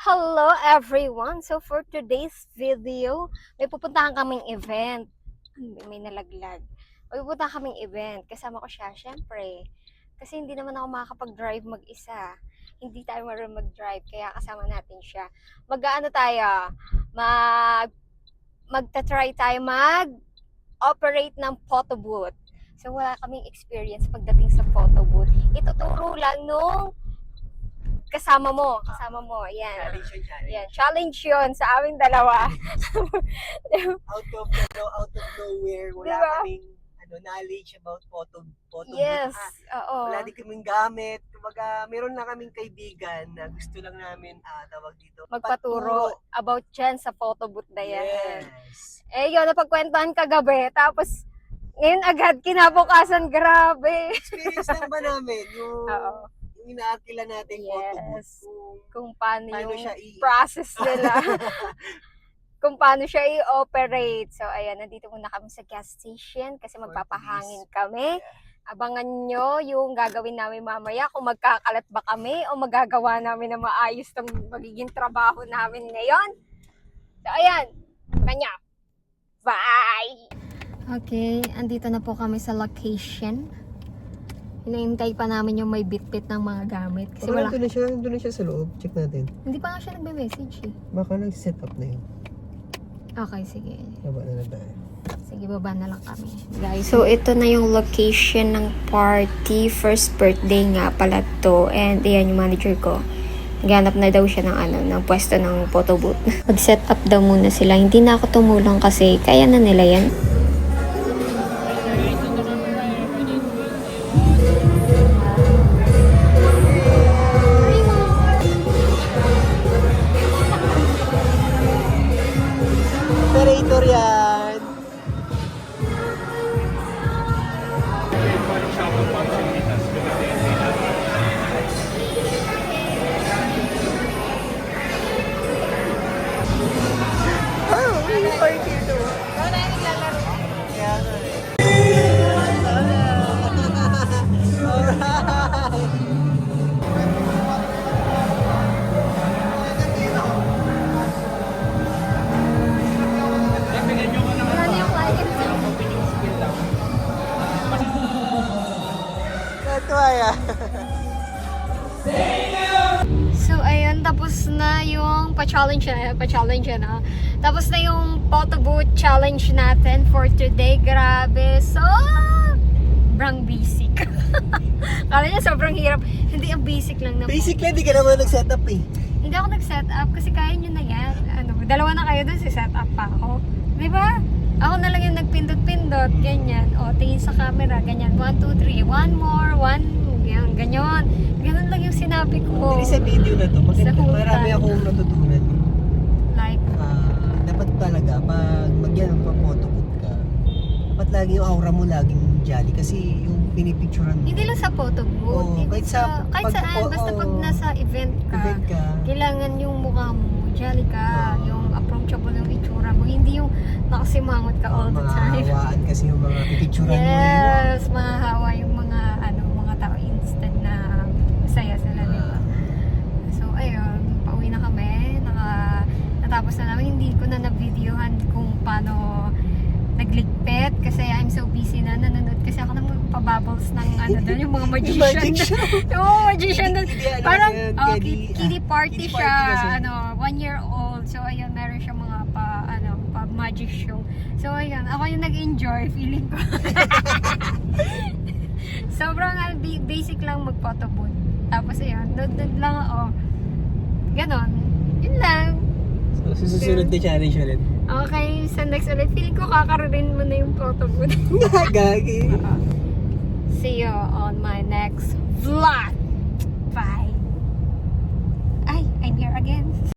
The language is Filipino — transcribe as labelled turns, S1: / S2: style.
S1: Hello everyone! So for today's video, may pupuntahan kaming event. May nalaglag. May pupuntahan kaming event. Kasama ko siya, syempre. Kasi hindi naman ako makakapag-drive mag-isa. Hindi tayo marunong mag-drive, kaya kasama natin siya. Mag-ano tayo? Magta-try tayo mag-operate ng photo booth. So wala kaming experience pagdating sa photo booth. Ituturo lang nung kasama mo, ayan. Yan, challenge yun sa aming dalawa.
S2: out of nowhere, wala
S1: Diba?
S2: kaming knowledge about photo
S1: Yes,
S2: booth.
S1: oo.
S2: Wala din kaming gamit. Kumbaga, meron lang kaming kaibigan na gusto lang namin, tawag dito,
S1: Magpaturo about dyan sa photo booth na yan.
S2: Yes.
S1: Eh, yun, napagkwentuhan kagabi. Tapos, ngayon agad, kinabukasan, grabe.
S2: Experience lang ba namin yung
S1: Oo.
S2: inaakila natin photo booth?
S1: Yes. Kung paano
S2: Paano
S1: yung
S2: siya
S1: process nila. Kung paano siya i-operate. So, ayan, nandito muna kami sa gas station kasi magpapahangin kami. Abangan nyo yung gagawin namin mamaya kung magkakalat ba kami o magagawa namin na maayos tong magiging trabaho namin ngayon. So, ayan. Kanya. Bye! Okay, andito na po kami sa location. Hinahintay pa namin yung may bit-bit ng mga gamit. Kasi wala.
S2: Doon na siya sa loob. Check natin.
S1: Hindi pa nga siya nagbe-message eh.
S2: Baka nag-set up na yun.
S1: Okay, sige.
S2: Baba na lang tayo.
S1: Sige, baba na lang kami. Guys, so ito na yung location ng party. First birthday nga pala to. And ayan yung manager ko. Naghanap na daw siya ng pwesto ng photo booth. Mag-set up daw muna sila. Hindi na ako tumulong kasi kaya na nila yan.
S2: Operator yan.
S1: So, ayun, tapos na yung pa-challenge na. Tapos na yung photo booth challenge natin for today. Grabe. Sobrang basic. Kala niya sobrang hirap. Hindi, ang basic lang na.
S2: Basically, di ka naman nag-set up eh.
S1: Hindi ako nag-set up kasi kaya nyo na yan. Dalawa na kayo dun, si-set up pa ako. Diba? Ako na lang yung nagpindot-pindot, ganyan. O, tingin sa camera, ganyan. 1, 2, 3. One more, yan, ganyan. Ganun lang yung sinabi ko.
S2: Hindi sa video na to,
S1: Sa whole
S2: marami
S1: time.
S2: akong natutunan.
S1: Like,
S2: Dapat talaga, pag mag-photo booth ka, dapat lagi yung aura mo laging jolly kasi yung pinipicturean mo.
S1: hindi lang sa photo booth.
S2: Oo, kahit saan,
S1: Basta pag nasa event ka, kailangan yung mukha mo, jolly ka, yung approachable yung itsura mo, hindi yung nakasimangot ka all the time.
S2: Mahahawaan kasi yung mga pipicturean mo.
S1: Yes, mahahawa yung mga tao instead na masaya sila, di ba? So, ayun, pauwi na kami. Natapos na namin. Hindi ko na na-videohan kung paano nagligpit kasi I'm so busy na nanonood kasi ako ng pabubbles ng doon, yung mga magician. Yung magician doon. Parang kiddie party siya. 1 year old. So, ayun, meron siya mga pa magic show. So, ayun, ako yung nag-enjoy, feeling ko. Sobrang basic lang mag-photo booth. Tapos ayun, doon lang ako. Ganon. Yun lang.
S2: So, susunod na challenge ulit.
S1: Okay, sa next ulit. Feeling ko kakaroon mo na yung photo booth.
S2: Gagi.
S1: See you on my next vlog. Bye. Ay, I'm here again.